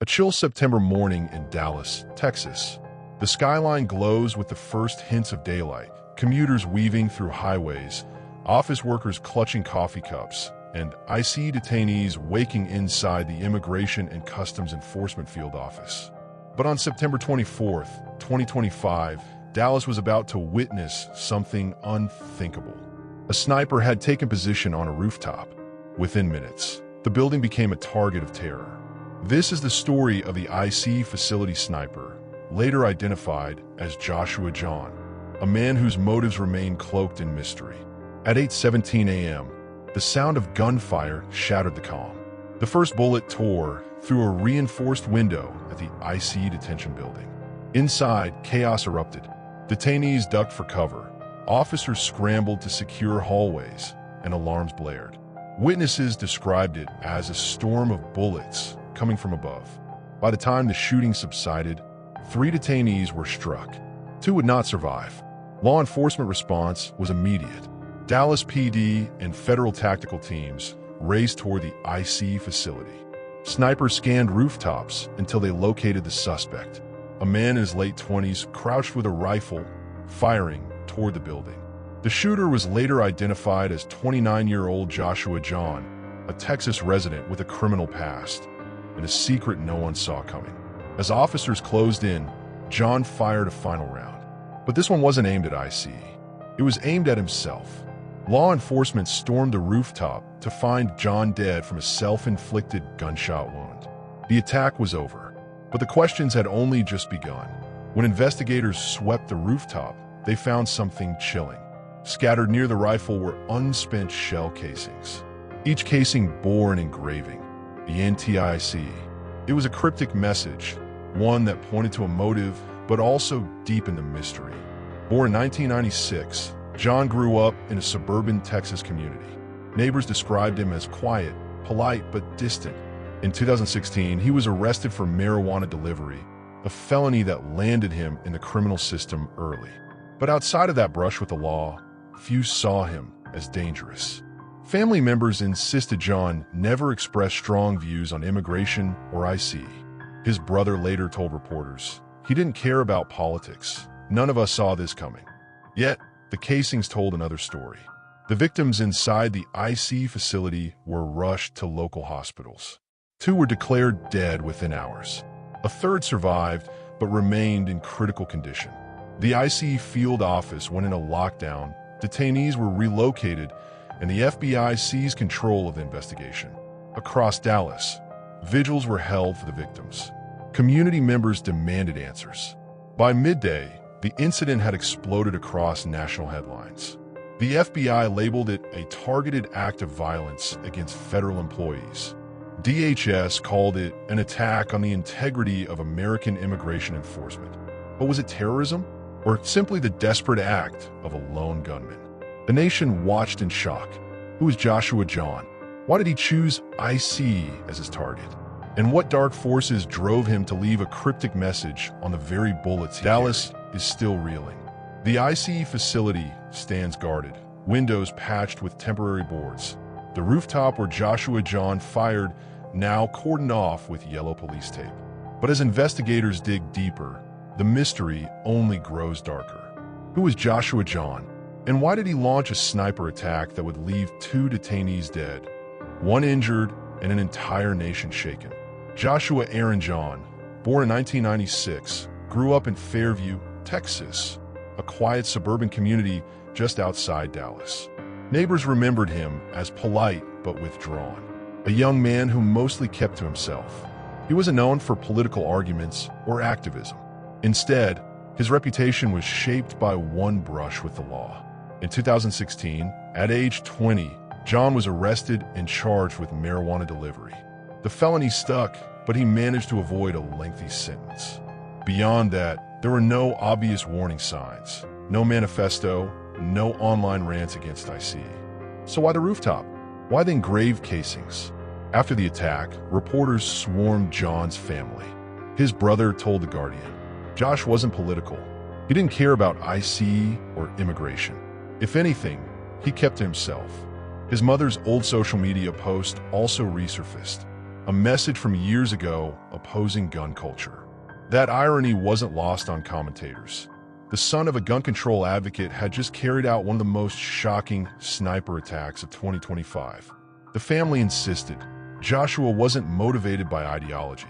chill September morning in Dallas, Texas. The skyline glows with the first hints of daylight, commuters weaving through highways, office workers clutching coffee cups, and ICE detainees waking inside the Immigration and Customs Enforcement field office. But on September 24th, 2025, Dallas was about to witness something unthinkable. A sniper had taken position on a rooftop. Within minutes, the building became a target of terror. This is the story of the IC facility sniper, later identified as Joshua Jahn, a man whose motives remain cloaked in mystery. At 8:17 a.m., the sound of gunfire shattered the calm. The first bullet tore through a reinforced window at the IC detention building. Inside, chaos erupted. Detainees ducked for cover. Officers scrambled to secure hallways, and alarms blared. Witnesses described it as a storm of bullets coming from above. By the time the shooting subsided, 3 detainees were struck. 2 would not survive. Law enforcement response was immediate. Dallas PD and federal tactical teams raced toward the IC facility. Snipers scanned rooftops until they located the suspect, a man in his late 20s crouched with a rifle, firing toward the building. The shooter was later identified as 29-year-old Joshua Jahn, a Texas resident with a criminal past, and a secret no one saw coming. As officers closed in, Jahn fired a final round. But this one wasn't aimed at IC. It was aimed at himself. Law enforcement stormed the rooftop to find Jahn dead from a self-inflicted gunshot wound. The attack was over, but the questions had only just begun. When investigators swept the rooftop, they found something chilling. Scattered near the rifle were unspent shell casings. Each casing bore an engraving, the NTIC. It was a cryptic message, one that pointed to a motive, but also deepened the mystery. Born in 1996, Jahn grew up in a suburban Texas community. Neighbors described him as quiet, polite, but distant. In 2016, he was arrested for marijuana delivery, a felony that landed him in the criminal system early. But outside of that brush with the law, few saw him as dangerous. Family members insisted Jahn never express strong views on immigration or IC. His brother later told reporters, "He didn't care about politics. None of us saw this coming." Yet, the casings told another story. The victims inside the IC facility were rushed to local hospitals. 2 were declared dead within hours. A 3rd survived, but remained in critical condition. The IC field office went into lockdown, detainees were relocated, and the FBI seized control of the investigation. Across Dallas, vigils were held for the victims. Community members demanded answers. By midday, the incident had exploded across national headlines. The FBI labeled it a targeted act of violence against federal employees. DHS called it an attack on the integrity of American immigration enforcement. But was it terrorism, or simply the desperate act of a lone gunman? The nation watched in shock. Who was Joshua Jahn? Why did he choose IC as his target? And what dark forces drove him to leave a cryptic message on the very bullets he Dallas carried? Is still reeling. The IC facility stands guarded, windows patched with temporary boards. The rooftop where Joshua Jahn fired now cordoned off with yellow police tape. But as investigators dig deeper, the mystery only grows darker. Who was Joshua Jahn? And why did he launch a sniper attack that would leave 2 detainees dead, 1 injured, and an entire nation shaken? Joshua Aaron Jahn, born in 1996, grew up in Fairview, Texas, a quiet suburban community just outside Dallas. Neighbors remembered him as polite but withdrawn, a young man who mostly kept to himself. He wasn't known for political arguments or activism. Instead, his reputation was shaped by one brush with the law. In 2016, at age 20, Jahn was arrested and charged with marijuana delivery. The felony stuck, but he managed to avoid a lengthy sentence. Beyond that, there were no obvious warning signs, no manifesto, no online rants against IC. So why the rooftop? Why the engraved casings? After the attack, reporters swarmed John's family. His brother told The Guardian, Josh wasn't political. He didn't care about IC or immigration. If anything, he kept to himself. His mother's old social media post also resurfaced. a message from years ago opposing gun culture. That irony wasn't lost on commentators. The son of a gun control advocate had just carried out one of the most shocking sniper attacks of 2025. The family insisted Joshua wasn't motivated by ideology.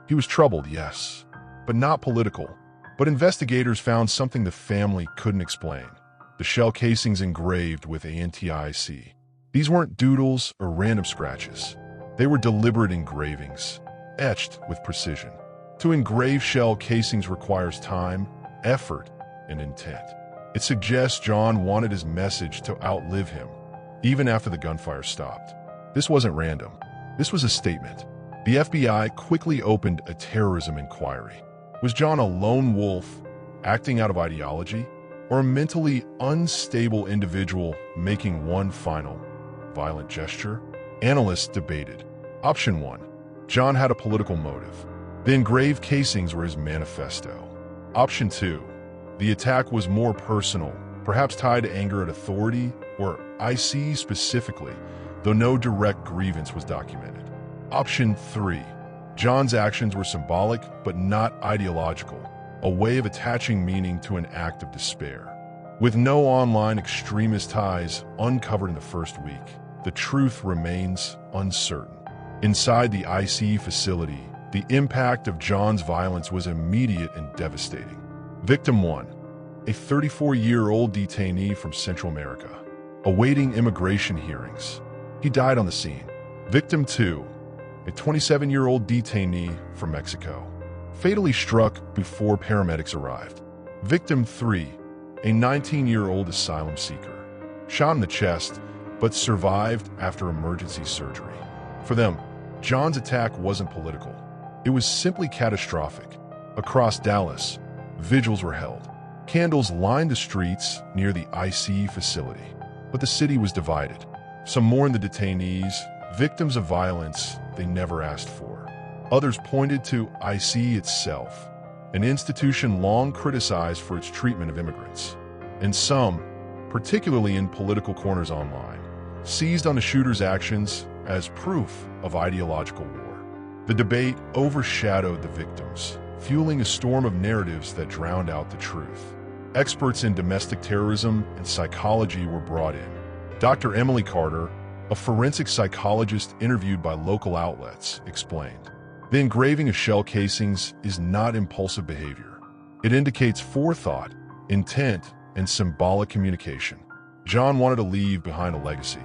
He was troubled, yes, but not political. But investigators found something the family couldn't explain: the shell casings engraved with anti-IC. These weren't doodles or random scratches. They were deliberate engravings, etched with precision. To engrave shell casings requires time, effort, and intent. It suggests Jahn wanted his message to outlive him, even after the gunfire stopped. This wasn't random. This was a statement. The FBI quickly opened a terrorism inquiry. Was Jahn a lone wolf, acting out of ideology, or a mentally unstable individual making one final, violent gesture? Analysts debated. Option 1. Jahn had a political motive. The engraved casings were his manifesto. Option 2. The attack was more personal, perhaps tied to anger at authority or IC specifically, though no direct grievance was documented. Option 3. Jahn's actions were symbolic but not ideological, a way of attaching meaning to an act of despair. With no online extremist ties uncovered in the first week, the truth remains uncertain. Inside the IC facility, the impact of Jahn's violence was immediate and devastating. Victim 1, a 34-year-old detainee from Central America, awaiting immigration hearings. He died on the scene. Victim 2, a 27-year-old detainee from Mexico, fatally struck before paramedics arrived. Victim 3, a 19-year-old asylum seeker, shot in the chest but survived after emergency surgery. For them, Jahn's attack wasn't political. It was simply catastrophic. Across Dallas, vigils were held. Candles lined the streets near the IC facility, but the city was divided. Some mourned the detainees, victims of violence they never asked for. Others pointed to IC itself, an institution long criticized for its treatment of immigrants. And some, particularly in political corners online, seized on the shooter's actions as proof of ideological war. The debate overshadowed the victims, fueling a storm of narratives that drowned out the truth. Experts in domestic terrorism and psychology were brought in. Dr. Emily Carter, a forensic psychologist interviewed by local outlets, explained, "The engraving of shell casings is not impulsive behavior. It indicates forethought, intent, and symbolic communication. Jahn wanted to leave behind a legacy,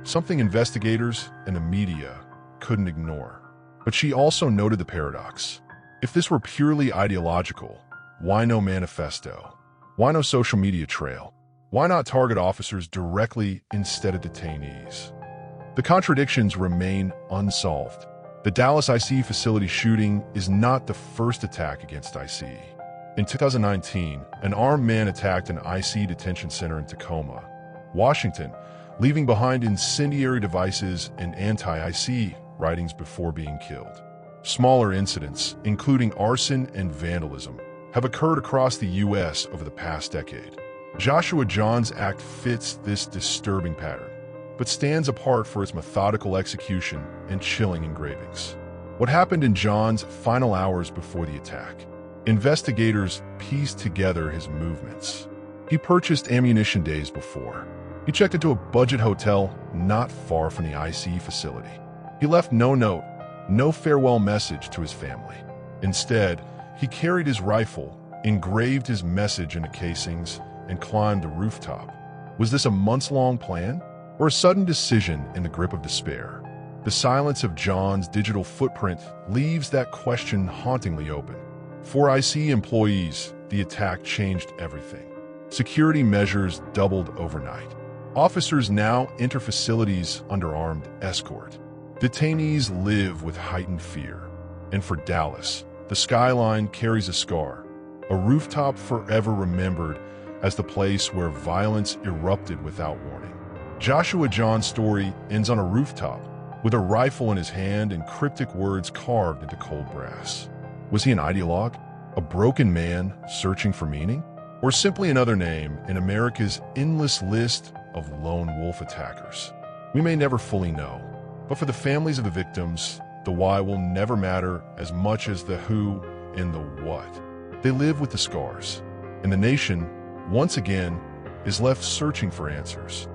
something investigators and the media couldn't ignore." But she also noted the paradox. If this were purely ideological, why no manifesto? Why no social media trail? Why not target officers directly instead of detainees? The contradictions remain unsolved. The Dallas IC facility shooting is not the first attack against IC. In 2019, an armed man attacked an IC detention center in Tacoma, Washington, leaving behind incendiary devices and anti-IC writings before being killed. Smaller incidents, including arson and vandalism, have occurred across the U.S. over the past decade. Joshua Jahn's act fits this disturbing pattern, but stands apart for its methodical execution and chilling engravings. What happened in Jahn's final hours before the attack? Investigators pieced together his movements. He purchased ammunition days before. He checked into a budget hotel not far from the IC facility. He left no note, no farewell message to his family. Instead, he carried his rifle, engraved his message into casings, and climbed the rooftop. Was this a months-long plan, or a sudden decision in the grip of despair? The silence of Jahn's digital footprint leaves that question hauntingly open. For IC employees, the attack changed everything. Security measures doubled overnight. Officers now enter facilities under armed escort. Detainees live with heightened fear. And for Dallas, the skyline carries a scar, a rooftop forever remembered as the place where violence erupted without warning. Joshua Jahn's story ends on a rooftop, with a rifle in his hand and cryptic words carved into cold brass. Was he an ideologue, a broken man searching for meaning, or simply another name in America's endless list of lone wolf attackers? We may never fully know, but for the families of the victims, The why will never matter as much as the who and the what. They live with the scars, and the nation, once again, is left searching for answers.